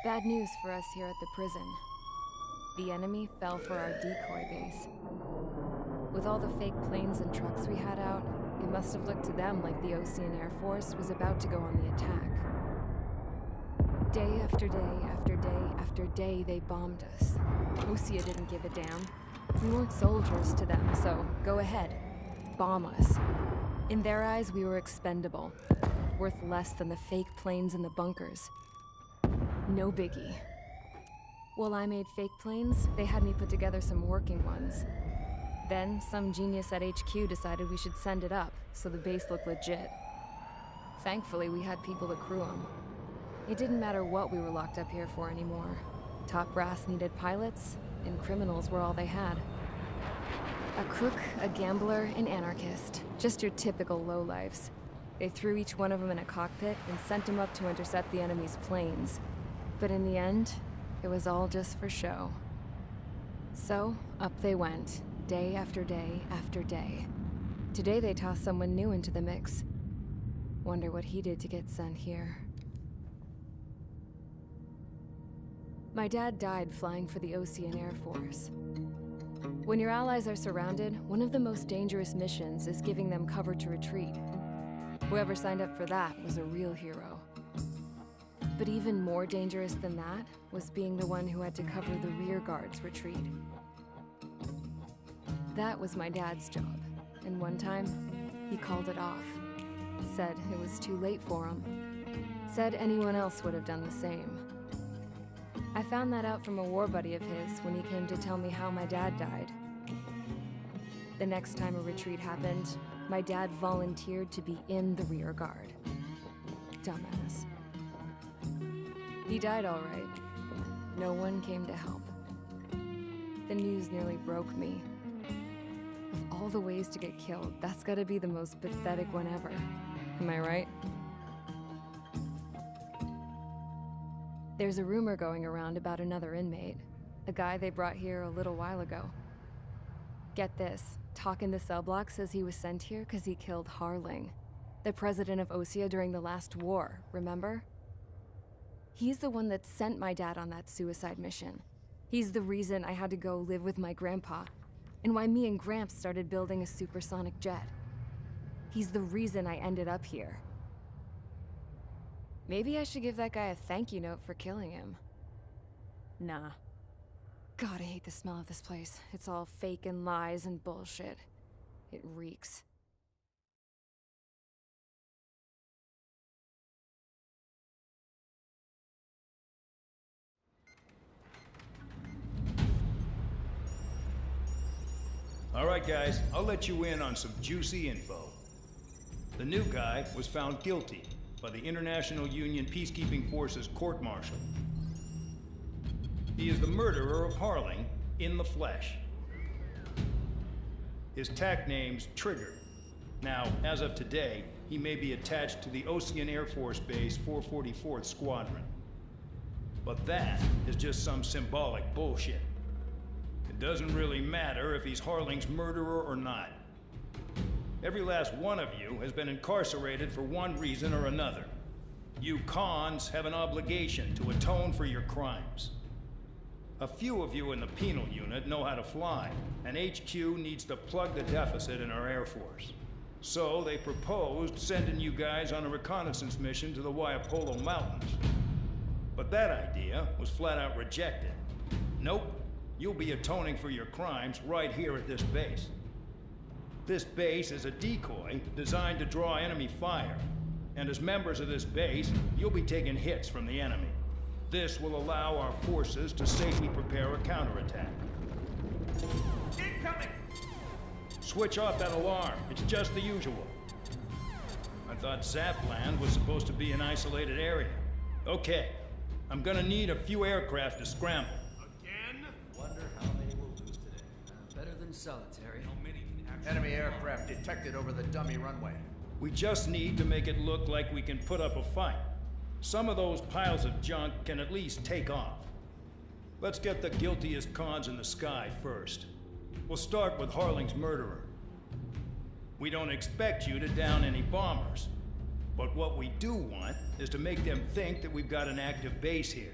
Bad news for us here at the prison. The enemy fell for our decoy base. With all the fake planes and trucks we had out, it must have looked to them like the Ocean Air Force was about to go on the attack. Day after day after day after day, they bombed us. Osea didn't give a damn. We weren't soldiers to them, so go ahead. Bomb us. In their eyes, we were expendable. Worth less than the fake planes in the bunkers. No biggie. While I made fake planes, they had me put together some working ones. Then, some genius at HQ decided we should send it up, so the base looked legit. Thankfully, we had people to crew them. It didn't matter what we were locked up here for anymore. Top brass needed pilots, and criminals were all they had. A crook, a gambler, an anarchist. Just your typical lowlifes. They threw each one of them in a cockpit and sent them up to intercept the enemy's planes. But in the end, it was all just for show. So, up they went, day after day after day. Today they tossed someone new into the mix. Wonder what he did to get sent here. My dad died flying for the Ocean Air Force. When your allies are surrounded, one of the most dangerous missions is giving them cover to retreat. Whoever signed up for that was a real hero. But even more dangerous than that was being the one who had to cover the rear guard's retreat. That was my dad's job, and one time, he called it off. Said it was too late for him. Said anyone else would have done the same. I found that out from a war buddy of his when he came to tell me how my dad died. The next time a retreat happened, my dad volunteered to be in the rear guard. Dumbass. He died all right. No one came to help. The news nearly broke me. Of all the ways to get killed, that's gotta be the most pathetic one ever. Am I right? There's a rumor going around about another inmate. A guy they brought here a little while ago. Get this, talk in the cell block says he was sent here because he killed Harling, the president of Osea during the last war, remember? He's the one that sent my dad on that suicide mission. He's the reason I had to go live with my grandpa, and why me and Gramps started building a supersonic jet. He's the reason I ended up here. Maybe I should give that guy a thank you note for killing him. Nah. God, I hate the smell of this place. It's all fake and lies and bullshit. It reeks. All right, guys, I'll let you in on some juicy info. The new guy was found guilty by the International Union Peacekeeping Forces court-martial. He is the murderer of Harling in the flesh. His TAC name's Trigger. Now, as of today, he may be attached to the Ocean Air Force Base 444th Squadron. But that is just some symbolic bullshit. It doesn't really matter if he's Harling's murderer or not. Every last one of you has been incarcerated for one reason or another. You cons have an obligation to atone for your crimes. A few of you in the penal unit know how to fly, and HQ needs to plug the deficit in our Air Force. So they proposed sending you guys on a reconnaissance mission to the Waiapolo Mountains. But that idea was flat out rejected. Nope, you'll be atoning for your crimes right here at this base. This base is a decoy designed to draw enemy fire. And as members of this base, you'll be taking hits from the enemy. This will allow our forces to safely prepare a counterattack. Incoming! Switch off that alarm. It's just the usual. I thought Zapland was supposed to be an isolated area. Okay, I'm gonna need a few aircraft to scramble. Again? Wonder how many we'll lose today. Better than solitary. How many can actually... Enemy aircraft detected over the dummy runway. We just need to make it look like we can put up a fight. Some of those piles of junk can at least take off. Let's get the guiltiest cons in the sky first. We'll start with Harling's murderer. We don't expect you to down any bombers. But what we do want is to make them think that we've got an active base here.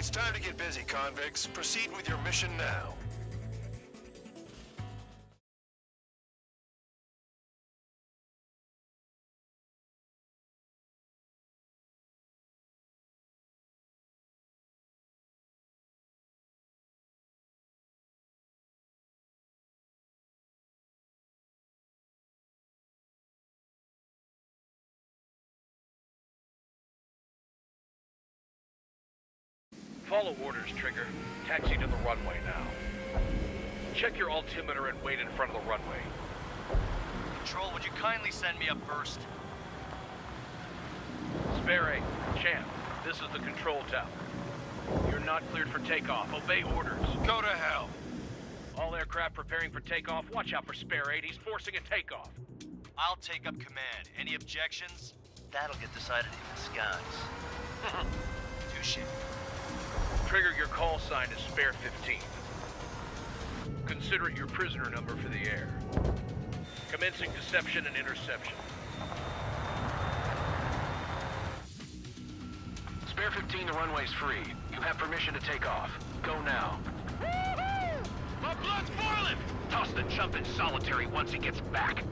It's time to get busy, convicts. Proceed with your mission now. Follow orders, Trigger. Taxi to the runway now. Check your altimeter and wait in front of the runway. Control, would you kindly send me up first? Spare 8, Champ, this is the control tower. You're not cleared for takeoff. Obey orders. Go to hell. All aircraft preparing for takeoff. Watch out for Spare 8. He's forcing a takeoff. I'll take up command. Any objections? That'll get decided in the skies. Touche. Trigger, your call sign is Spare 15. Consider it your prisoner number for the air. Commencing deception and interception. Spare 15, the runway's free. You have permission to take off. Go now. My blood's boiling! Toss the chump in solitary once he gets back.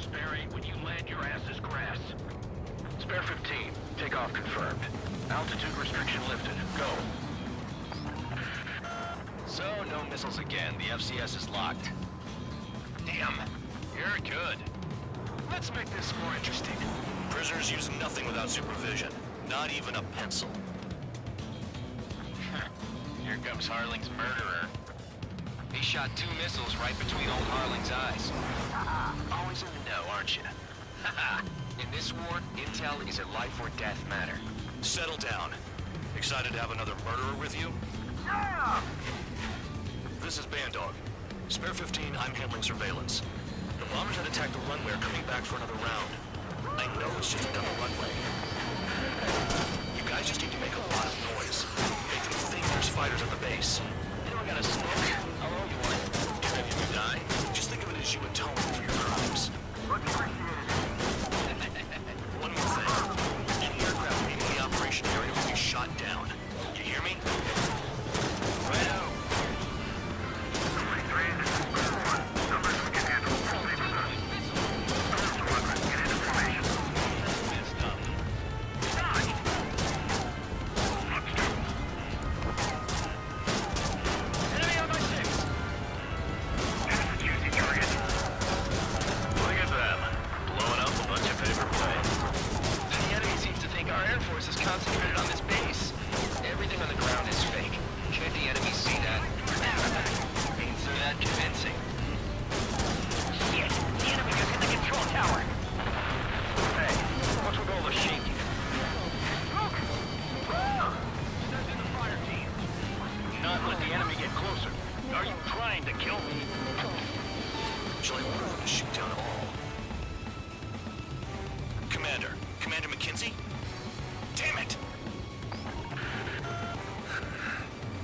Spare 8, when you land, your ass is grass. Spare 15, takeoff confirmed. Altitude restriction lifted. Go. So, no missiles again. The FCS is locked. Damn. You're good. Let's make this more interesting. Prisoners use nothing without supervision. Not even a pencil. Here comes Harling's murderer. He shot 2 missiles right between old Harling's eyes. Always in the know, aren't you? In this war, intel is a life or death matter. Settle down. Excited to have another murderer with you? This is Bandog. Spare 15, I'm handling surveillance. The bombers that attacked the runway are coming back for another round. I know it's just another runway. You guys just need to make a lot of noise. Make them think there's fighters at the base. You know I got a smoke. I'll owe you one. Even if you die, just think of it as you atone for your crimes. One more thing. Any aircraft leaving the operation area will be shot down. You hear me? Righto.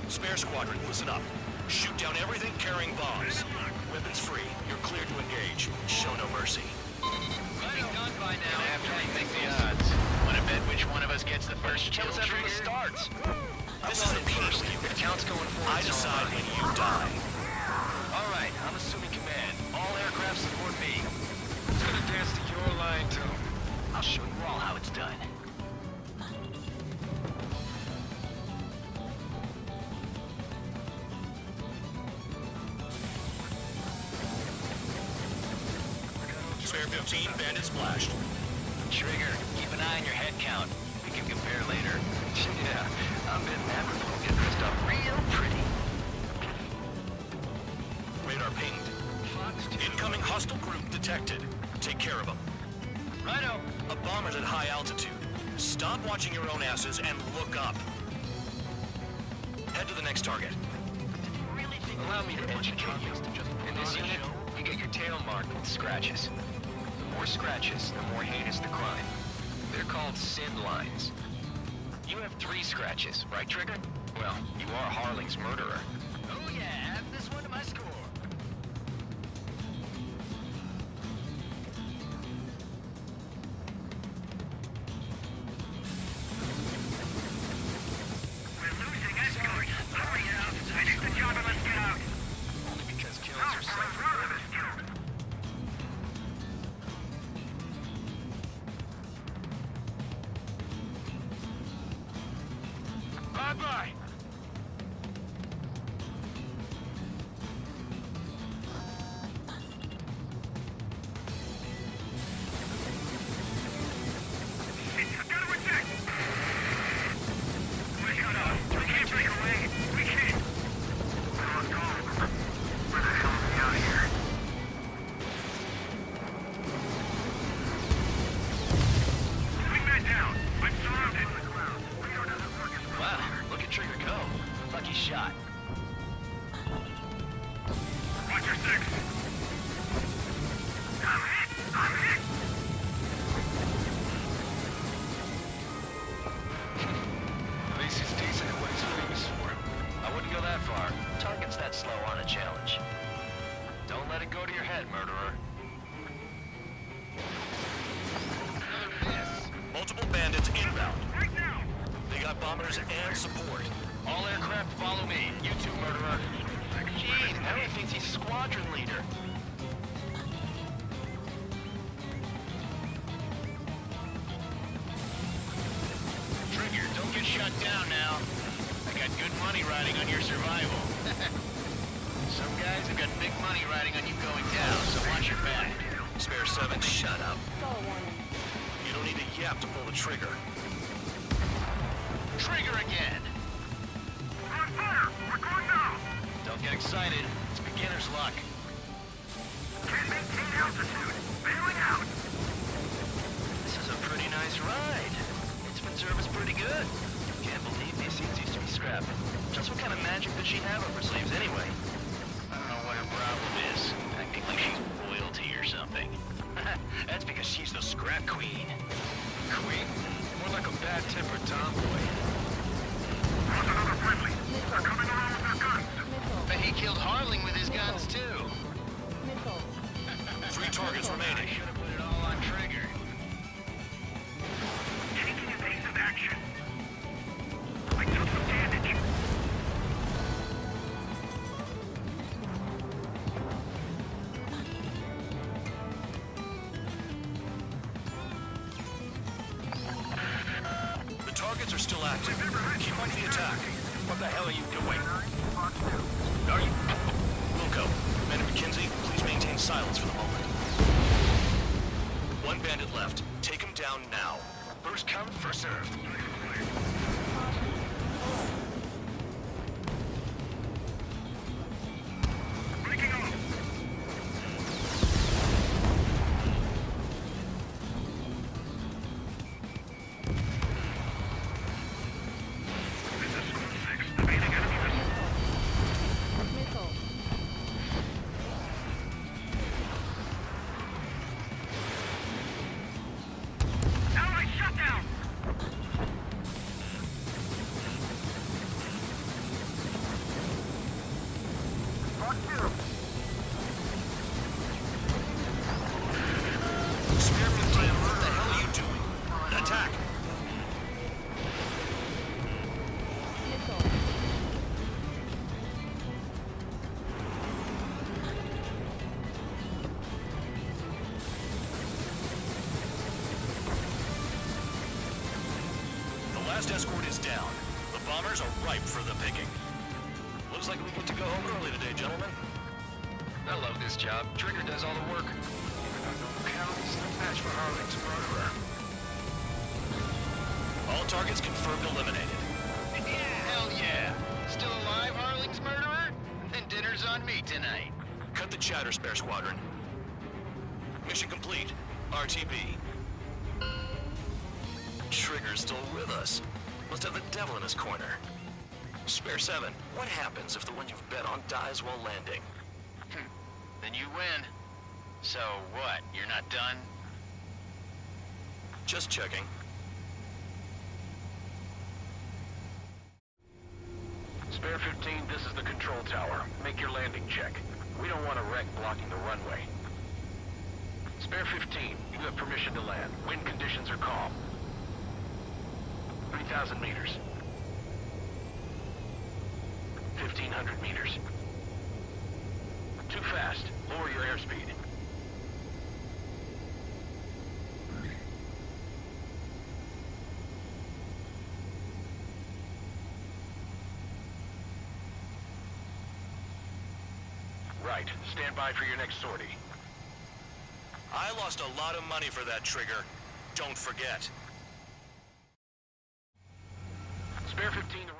Spare squadron, listen up. Shoot down everything carrying bombs. Weapons free. You're cleared to engage. Show no mercy. Might be done by now. After we think the odds. Wanna bet which one of us gets the first kill Kills after trigger? it starts. This is a peace deal. If count's going forward, I decide when you die. All right, I'm assuming command. All aircraft support me. Who's gonna dance to your line, too? I'll show you all how it's done. Spare 15, bandit splashed. Trigger, keep an eye on your head count. We can compare later. Yeah, I'm betting that group will get dressed up real pretty. Radar pinged. Incoming hostile group detected. Take care of them. Righto. A bomber's at high altitude. Stop watching your own asses and look up. Head to the next target. Really think allow me to educate you. In this unit, you get your tail marked with scratches. The more scratches, the more heinous the crime. They're called sin lines. You have 3 scratches, right, Trigger? Well, you are Harling's murderer. Oh yeah, add this one to my score. Bye-bye. Shot. Watch your six. I'm hit! I'm hit! At least he's decent at what he's famous for. I wouldn't go that far. Target's that slow on a challenge. Don't let it go to your head, murderer. Multiple bandits inbound. Right now! They got bombers and support. All aircraft follow me. You too, murderer. Jeez, now he thinks he's squadron leader. Trigger, don't get shut down now. I got good money riding on your survival. Some guys have got big money riding on you going down, so watch your back. Spare 7, shut up. You don't need a yap to pull the trigger. Trigger again! We're on fire! We're going now! Don't get excited. It's beginner's luck. Can't maintain altitude! Bailing out! This is a pretty nice ride. Instrument service pretty good. Can't believe these seats used to be scrapped. Just what kind of magic does she have up her sleeves anyway? I don't know what her problem is. Acting like she's royalty or something. That's because she's the scrap queen. Queen? More like a bad-tempered tomboy. There's another friendly! They're coming around with their guns! But he killed Harling with his guns, too. 3 targets I remaining. should have put it all on Trigger. Taking evasive action! I took some damage! The targets are still active. Keep up the attack. What the hell are you doing? Are you... Wilco, Commander McKenzie, please maintain silence for the moment. 1 bandit left. Take him down now. First come, first served. Breaking off! This is Squad 6. Evading enemy missile. Allied shutdown! Squad 2. Spear 15, what the hell are you doing? Attack! The last escort is down. The bombers are ripe for the picking. Looks like we get to go home early today, gentlemen. I love this job. Trigger does all the work. County's no match for Harling's murderer. All targets confirmed eliminated. Hell yeah! Still alive, Harling's murderer? Then dinner's on me tonight. Cut the chatter, Spare Squadron. Mission complete. RTB. Trigger's still with us. Must have the devil in his corner. Spare 7, what happens if the one you've bet on dies while landing? Then you win. So what, you're not done? Just checking. Spare 15, this is the control tower. Make your landing check. We don't want a wreck blocking the runway. Spare 15, you have permission to land. Wind conditions are calm. 3,000 meters. 1,500 meters. Too fast. Lower your airspeed. right. Stand by for your next sortie. I lost a lot of money for that trigger. Don't forget. Spare 15 to...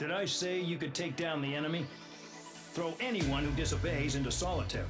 Did I say you could take down the enemy? Throw anyone who disobeys into solitary.